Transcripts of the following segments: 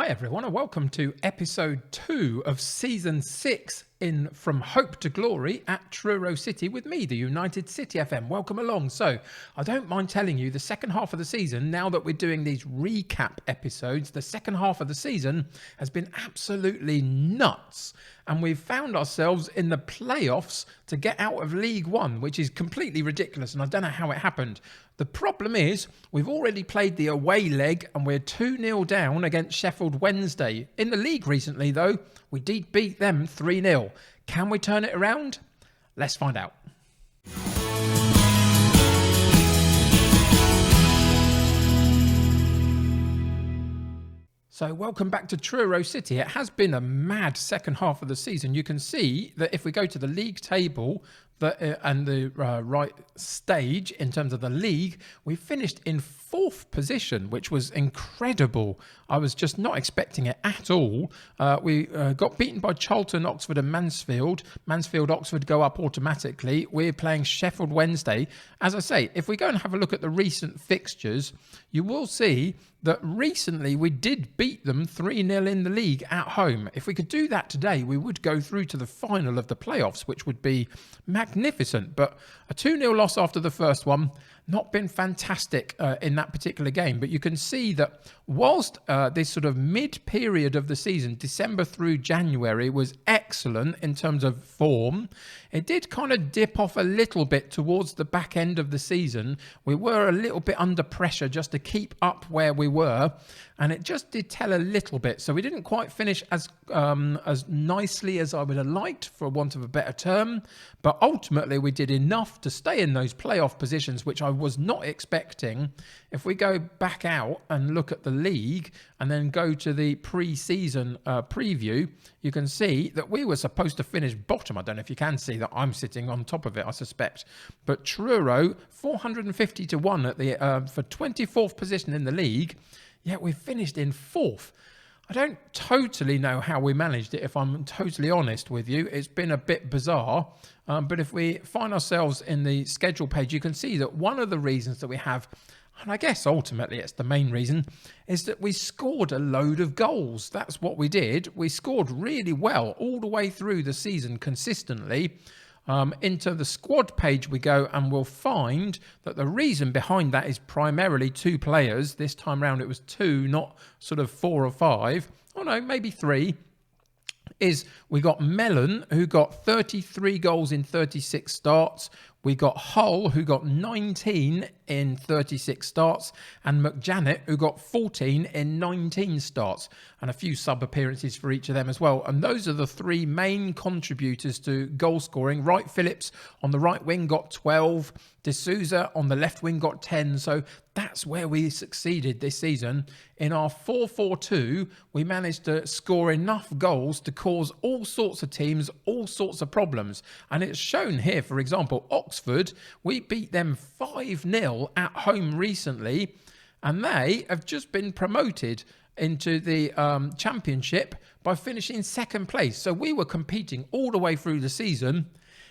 Hi everyone and welcome to episode 2 of season 6 in From Hope to Glory at Truro City with me, the United City FM. Welcome along. So I don't mind telling you the second half of the season, now that we're doing these recap episodes, the second half of the season has been absolutely nuts. And we've found ourselves in the playoffs to get out of League One, which is completely ridiculous. And I don't know how it happened. The problem is we've already played the away leg and we're 2-0 down against Sheff Wednesday. In the league recently, though, we did beat them 3-0. Can we turn it around? Let's find out. So welcome back to Truro City. It has been a mad second half of the season. You can see that if we go to the league table and the right stage in terms of the league, we finished in 4th position, which was incredible. I was just not expecting it at all. We got beaten by Charlton, Oxford and Mansfield. Mansfield, Oxford go up automatically. We're playing Sheff Wednesday. As I say, if we go and have a look at the recent fixtures, you will see that recently we did beat them 3-0 in the league at home. If we could do that today, we would go through to the final of the playoffs, which would be magnificent. But a 2-0 loss after the first one, not been fantastic in that particular game. But you can see that whilst this sort of mid-period of the season, December through January, was excellent in terms of form, it did kind of dip off a little bit towards the back end of the season. We were a little bit under pressure just to keep up where we were, and it just did tell a little bit. So we didn't quite finish as nicely as I would have liked, for want of a better term, but ultimately we did enough to stay in those playoff positions, which I was not expecting. If we go back out and look at the league and then go to the pre-season preview, you can see that we were supposed to finish bottom. I don't know if you can see that I'm sitting on top of it, I suspect. But Truro, 450 to 1 at the for 24th position in the league, yet we finished in 4th. I don't totally know how we managed it, if I'm totally honest with you. It's been a bit bizarre. But if we find ourselves in the schedule page, you can see that one of the reasons that we have, and I guess ultimately it's the main reason, is that we scored a load of goals. That's what we did. We scored really well all the way through the season consistently. Into the squad page we go, and we'll find that the reason behind that is primarily 2 players. This time round it was 2, not sort of 4 or 5. Oh no, maybe 3. Is we got Mellon, who got 33 goals in 36 starts. We got Hull, who got 19 in 36 starts, and McJanet, who got 14 in 19 starts, and a few sub-appearances for each of them as well. And those are the 3 main contributors to goal scoring. Wright Phillips on the right wing got 12. D'Souza on the left wing got 10. So that's where we succeeded this season. In our 4-4-2, we managed to score enough goals to cause all sorts of teams all sorts of problems. And it's shown here, for example, Oxford, we beat them 5-0 at home recently, and they have just been promoted into the championship by finishing 2nd place. So we were competing all the way through the season.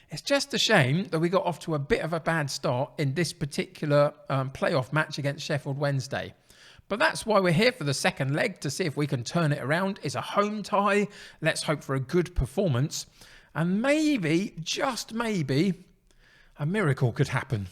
It's just a shame that we got off to a bit of a bad start in this particular playoff match against Sheff Wednesday. But that's why we're here for the second leg, to see if we can turn it around. It's a home tie. Let's hope for a good performance. And maybe, just maybe, a miracle could happen.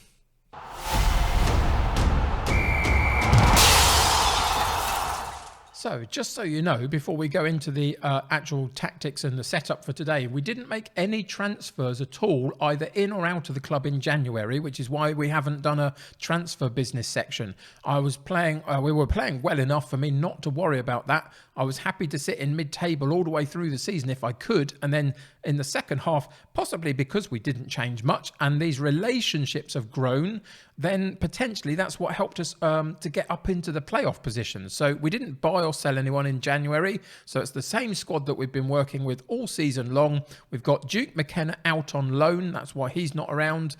So, just so you know, before we go into the actual tactics and the setup for today, we didn't make any transfers at all, either in or out of the club in January, which is why we haven't done a transfer business section. We were playing well enough for me not to worry about that. I was happy to sit in mid-table all the way through the season if I could, and then in the second half, possibly because we didn't change much and these relationships have grown, then potentially that's what helped us to get up into the playoff positions. So we didn't buy or sell anyone in January, so it's the same squad that we've been working with all season long. We've got Duke McKenna out on loan, that's why he's not around.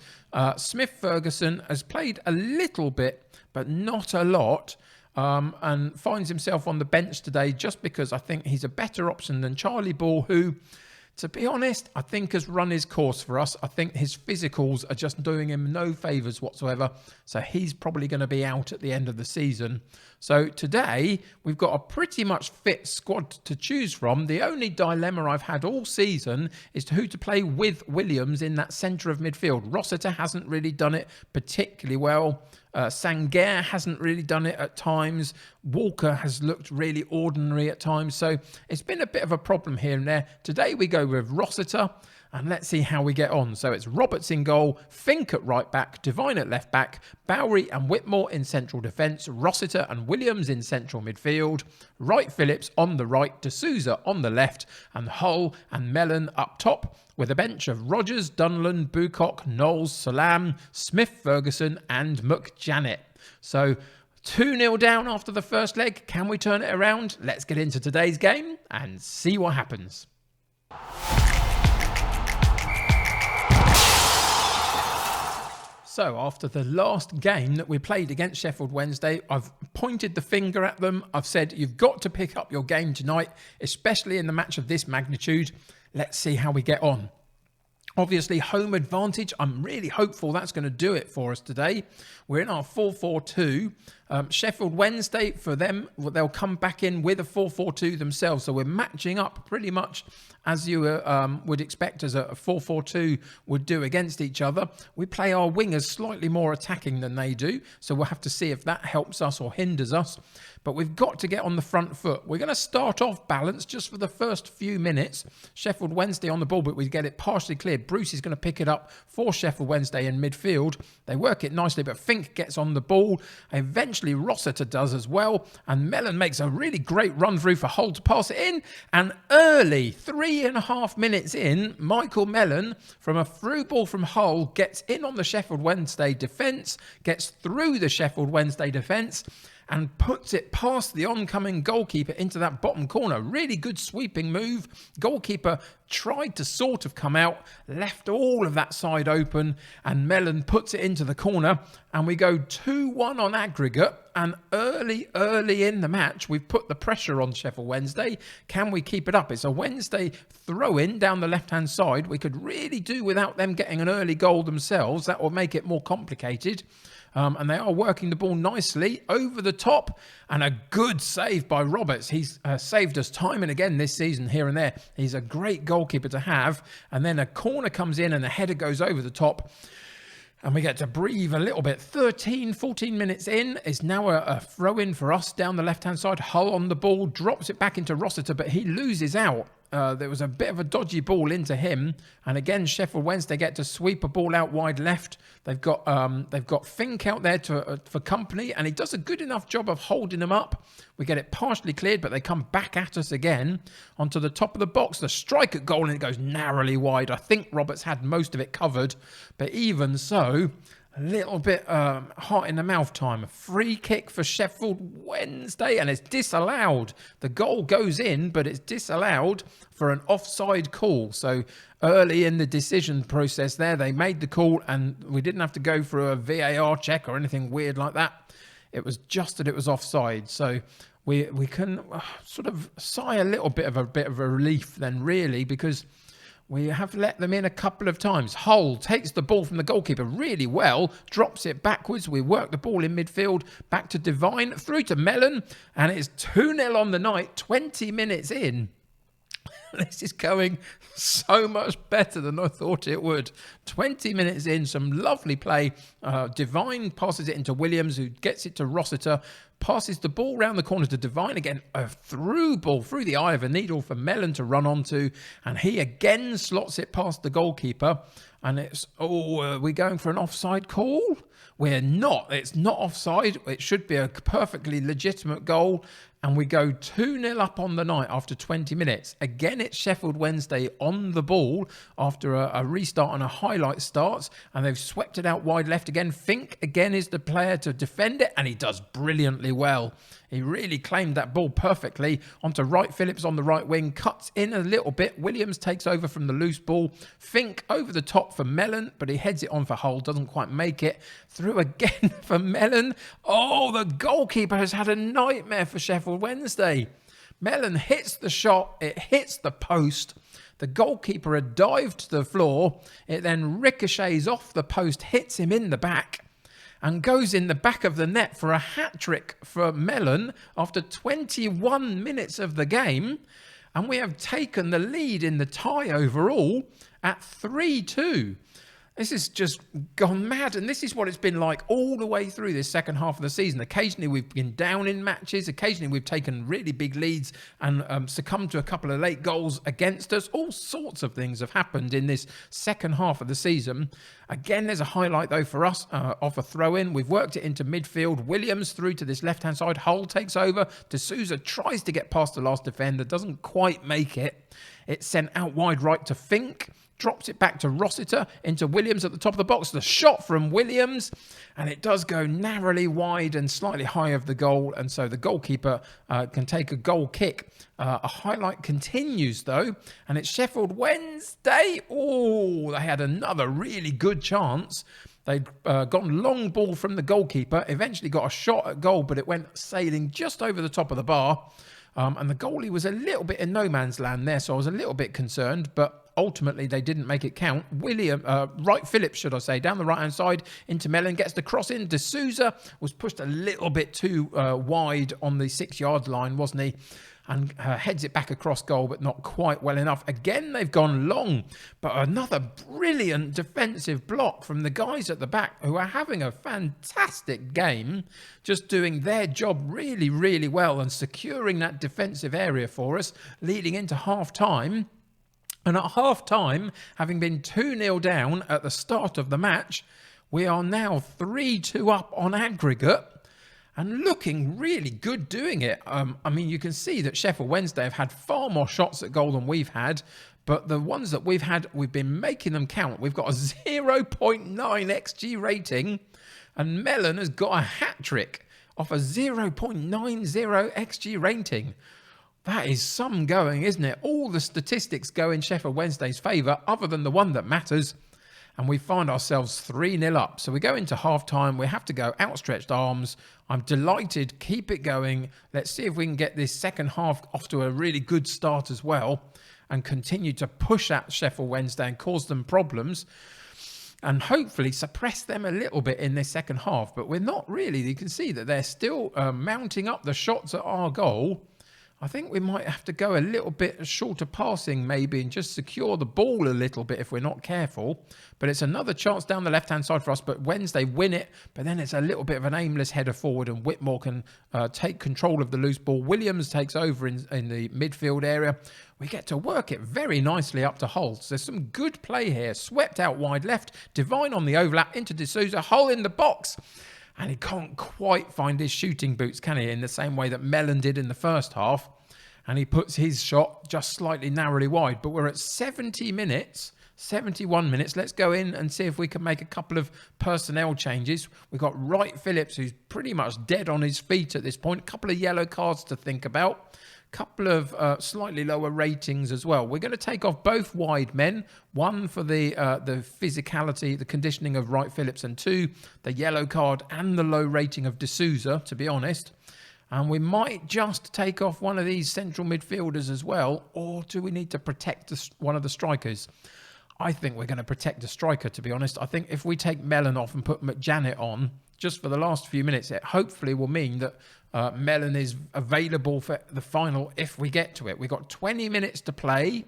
Smith Ferguson has played a little bit, but not a lot. And finds himself on the bench today just because I think he's a better option than Charlie Ball, who, To be honest, I think has run his course for us. I think his physicals are just doing him no favours whatsoever. So he's probably going to be out at the end of the season. So today, we've got a pretty much fit squad to choose from. The only dilemma I've had all season is to who to play with Williams in that centre of midfield. Rossiter hasn't really done it particularly well. Sangaire hasn't really done it at times. Walker has looked really ordinary at times. So it's been a bit of a problem here and there. Today we go with Rossiter, and let's see how we get on. So it's Roberts in goal, Fink at right back, Devine at left back, Bowery and Whitmore in central defence, Rossiter and Williams in central midfield, Wright Phillips on the right, D'Souza on the left, and Hull and Mellon up top, with a bench of Rogers, Dunlan, Bucock, Knowles, Salam, Smith, Ferguson and McJanet. So 2-0 down after the first leg. Can we turn it around? Let's get into today's game and see what happens. So after the last game that we played against Sheffield Wednesday, I've pointed the finger at them. I've said, you've got to pick up your game tonight, especially in the match of this magnitude. Let's see how we get on. Obviously, home advantage. I'm really hopeful that's going to do it for us today. We're in our 4-4-2. Sheffield Wednesday, for them, they'll come back in with a 4-4-2 themselves. So we're matching up pretty much as you would expect as a 4-4-2 would do against each other. We play our wingers slightly more attacking than they do. So we'll have to see if that helps us or hinders us. But we've got to get on the front foot. We're going to start off balanced just for the first few minutes. Sheffield Wednesday on the ball, but we get it partially cleared. Bruce is going to pick it up for Sheffield Wednesday in midfield. They work it nicely, but Fink gets on the ball. Eventually, Rossiter does as well. And Mellon makes a really great run through for Hull to pass it in. And early, 3.5 minutes in, Michael Mellon, from a through ball from Hull, gets in on the Sheffield Wednesday defence, gets through the Sheffield Wednesday defence, and puts it past the oncoming goalkeeper into that bottom corner. Really good sweeping move. Goalkeeper tried to sort of come out, left all of that side open, and Mellon puts it into the corner, and we go 2-1 on aggregate. And early in the match, we've put the pressure on Sheffield Wednesday. Can we keep it up? It's a Wednesday throw-in down the left-hand side. We could really do without them getting an early goal themselves. That will make it more complicated. And they are working the ball nicely over the top, and a good save by Roberts. He's saved us time and again this season here and there. He's a great goalkeeper to have. And then a corner comes in and a header goes over the top. And we get to breathe a little bit. 14 minutes in is now a throw-in for us down the left-hand side. Hull on the ball, drops it back into Rossiter, but he loses out. There was a bit of a dodgy ball into him. And again, Sheffield Wednesday get to sweep a ball out wide left. They've got Fink out there for company, and he does a good enough job of holding them up. We get it partially cleared, but they come back at us again onto the top of the box. The strike at goal, and it goes narrowly wide. I think Roberts had most of it covered, but even so, a little bit hot in the mouth time. A free kick for Sheffield Wednesday, and it's disallowed. The goal goes in, but it's disallowed for an offside call. So early in the decision process there, they made the call, and we didn't have to go through a VAR check or anything weird like that. It was just that it was offside. So we can sort of sigh a little bit of a relief then, really, because we have let them in a couple of times. Hull takes the ball from the goalkeeper really well, drops it backwards. We work the ball in midfield, back to Devine, through to Mellon, and it's 2-0 on the night, 20 minutes in. This is going so much better than I thought it would. 20 minutes in, some lovely play. Devine passes it into Williams, who gets it to Rossiter, passes the ball round the corner to Devine. Again, a through ball through the eye of a needle for Mellon to run onto. And he again slots it past the goalkeeper. And it's, are we going for an offside call? We're not. It's not offside. It should be a perfectly legitimate goal. And we go 2-0 up on the night after 20 minutes. Again, it's Sheffield Wednesday on the ball after a restart and a highlight starts. And they've swept it out wide left again. Fink, again, is the player to defend it. And he does brilliantly well. He really claimed that ball perfectly. Onto Wright Phillips on the right wing. Cuts in a little bit. Williams takes over from the loose ball. Fink over the top for Mellon, but he heads it on for Hull. Doesn't quite make it. Through again for Mellon. Oh, the goalkeeper has had a nightmare for Sheffield Wednesday. Mellon hits the shot. It hits the post. The goalkeeper had dived to the floor. It then ricochets off the post, hits him in the back, and goes in the back of the net for a hat-trick for Mellon after 21 minutes of the game. And we have taken the lead in the tie overall at 3-2. This has just gone mad, and this is what it's been like all the way through this second half of the season. Occasionally we've been down in matches, occasionally we've taken really big leads and succumbed to a couple of late goals against us. All sorts of things have happened in this second half of the season. Again, there's a highlight though for us off a throw-in. We've worked it into midfield. Williams through to this left-hand side. Hull takes over. D'Souza tries to get past the last defender, doesn't quite make it. It's sent out wide right to Fink. Drops it back to Rossiter into Williams at the top of the box. The shot from Williams, and it does go narrowly wide and slightly high of the goal, and so the goalkeeper can take a goal kick. A highlight continues though, and it's Sheffield Wednesday. Oh, they had another really good chance. They'd gotten long ball from the goalkeeper, eventually got a shot at goal, but it went sailing just over the top of the bar. And the goalie was a little bit in no man's land there, so I was a little bit concerned, but ultimately they didn't make it count. Wright Phillips, should I say, down the right-hand side into Mellon, gets the cross in. D'Souza was pushed a little bit too wide on the 6-yard line, wasn't he? And heads it back across goal, but not quite well enough. Again, they've gone long, but another brilliant defensive block from the guys at the back who are having a fantastic game, just doing their job really, really well and securing that defensive area for us, leading into half-time. And at half-time, having been 2-0 down at the start of the match, we are now 3-2 up on aggregate. And looking really good doing it. I mean, you can see that Sheffield Wednesday have had far more shots at goal than we've had. But the ones that we've had, we've been making them count. We've got a 0.9 XG rating. And Mellon has got a hat-trick off a 0.90 XG rating. That is some going, isn't it? All the statistics go in Sheffield Wednesday's favour, other than the one that matters. And we find ourselves 3-0 up. So we go into half-time. We have to go outstretched arms. I'm delighted. Keep it going. Let's see if we can get this second half off to a really good start as well and continue to push at Sheffield Wednesday and cause them problems and hopefully suppress them a little bit in this second half. But we're not really. You can see that they're still mounting up the shots at our goal. I think we might have to go a little bit shorter passing maybe and just secure the ball a little bit if we're not careful. But it's another chance down the left-hand side for us. But Wednesday win it. But then it's a little bit of an aimless header forward and Whitmore can take control of the loose ball. Williams takes over in the midfield area. We get to work it very nicely up to Hull. So there's some good play here. Swept out wide left. Divine on the overlap into D'Souza. Hull in the box. And he can't quite find his shooting boots, can he? In the same way that Mellon did in the first half. And he puts his shot just slightly narrowly wide. But we're at 70 minutes, 71 minutes. Let's go in and see if we can make a couple of personnel changes. We've got Wright Phillips, who's pretty much dead on his feet at this point. A couple of yellow cards to think about. A couple of slightly lower ratings as well. We're going to take off both wide men. One for the physicality, the conditioning of Wright Phillips. And two, the yellow card and the low rating of D'Souza, to be honest. And we might just take off one of these central midfielders as well. Or do we need to protect one of the strikers? I think we're going to protect the striker, to be honest. I think if we take Mellon off and put McJanet on, just for the last few minutes, it hopefully will mean that Mellon is available for the final if we get to it. We've got 20 minutes to play.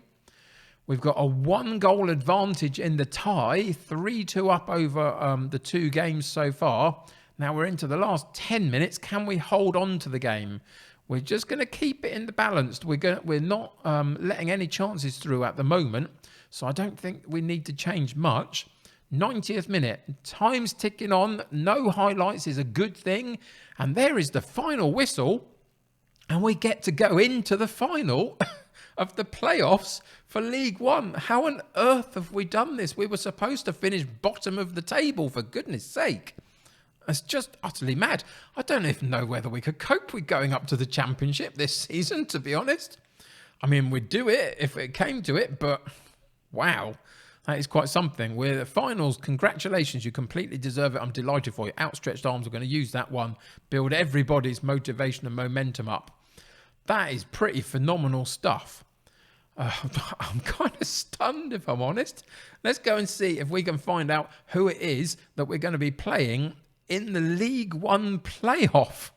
We've got a 1-goal advantage in the tie. 3-2 up over the 2 games so far. Now we're into the last 10 minutes. Can we hold on to the game? We're just going to keep it in the balance. We're not letting any chances through at the moment. So I don't think we need to change much. 90th minute. Time's ticking on. No highlights is a good thing. And there is the final whistle. And we get to go into the final of the playoffs for League One. How on earth have we done this? We were supposed to finish bottom of the table, for goodness sake. It's just utterly mad. I don't even know whether we could cope with going up to the Championship this season, to be honest. I mean, we'd do it if it came to it, but wow, that is quite something. We're the finals. Congratulations, you completely deserve it. I'm delighted for you. Outstretched arms, we're going to use that one. Build everybody's motivation and momentum up. That is pretty phenomenal stuff. I'm kind of stunned, if I'm honest. Let's go and see if we can find out who it is that we're going to be playing in the League One playoff.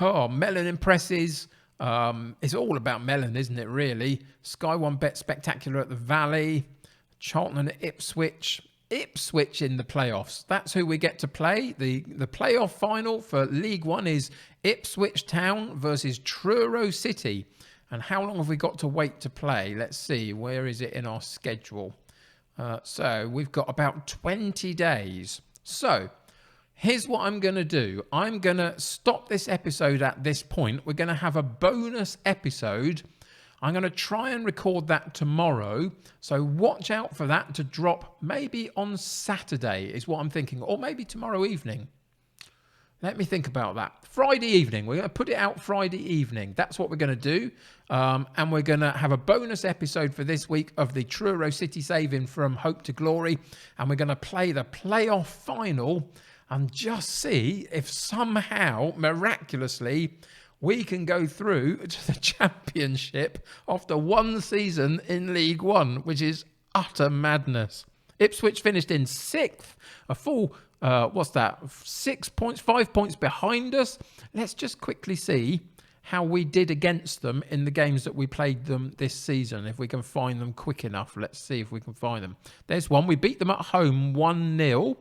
Oh, Mellon impresses. It's all about Mellon, isn't it, really? Sky One Bet Spectacular at the Valley. Charlton at Ipswich. Ipswich in the playoffs. That's who we get to play. The playoff final for League One is Ipswich Town versus Truro City. And how long have we got to wait to play? Let's see. Where is it in our schedule? So we've got about 20 days. So here's what I'm going to do. I'm going to stop this episode at this point. We're going to have a bonus episode. I'm going to try and record that tomorrow. So watch out for that to drop maybe on Saturday is what I'm thinking. Or maybe tomorrow evening. Let me think about that. Friday evening. We're going to put it out Friday evening. That's what we're going to do. And we're going to have a bonus episode for this week of the Truro City saving from Hope to Glory. And we're going to play the playoff final and just see if somehow, miraculously, we can go through to the championship after one season in League One, which is utter madness. Ipswich finished in 6th, a full 6 points, 5 points behind us. Let's just quickly see how we did against them in the games that we played them this season. If we can find them quick enough, let's see if we can find them. There's one. We beat them at home 1-0.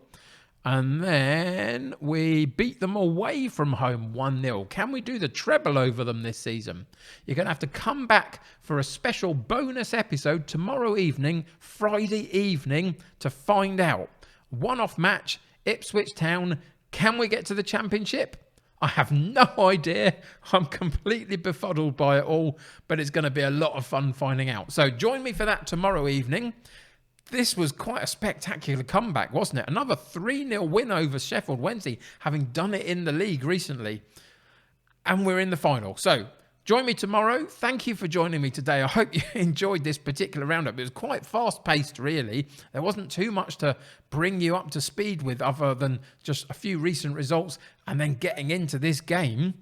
And then we beat them away from home 1-0. Can we do the treble over them this season? You're going to have to come back for a special bonus episode tomorrow evening, Friday evening, to find out. One-off match, Ipswich Town. Can we get to the championship? I have no idea. I'm completely befuddled by it all, but it's going to be a lot of fun finding out. So join me for that tomorrow evening. This was quite a spectacular comeback, wasn't it? Another 3-0 win over Sheffield Wednesday, having done it in the league recently. And we're in the final. So join me tomorrow. Thank you for joining me today. I hope you enjoyed this particular roundup. It was quite fast-paced, really. There wasn't too much to bring you up to speed with other than just a few recent results and then getting into this game.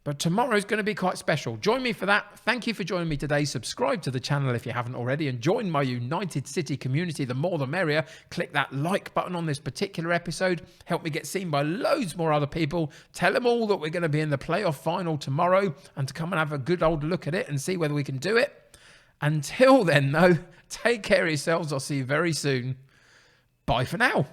But tomorrow's going to be quite special. Join me for that. Thank you for joining me today. Subscribe to the channel if you haven't already and join my United City community. The more the merrier. Click that like button on this particular episode. Help me get seen by loads more other people. Tell them all that we're going to be in the playoff final tomorrow and to come and have a good old look at it and see whether we can do it. Until then, though, take care of yourselves. I'll see you very soon. Bye for now.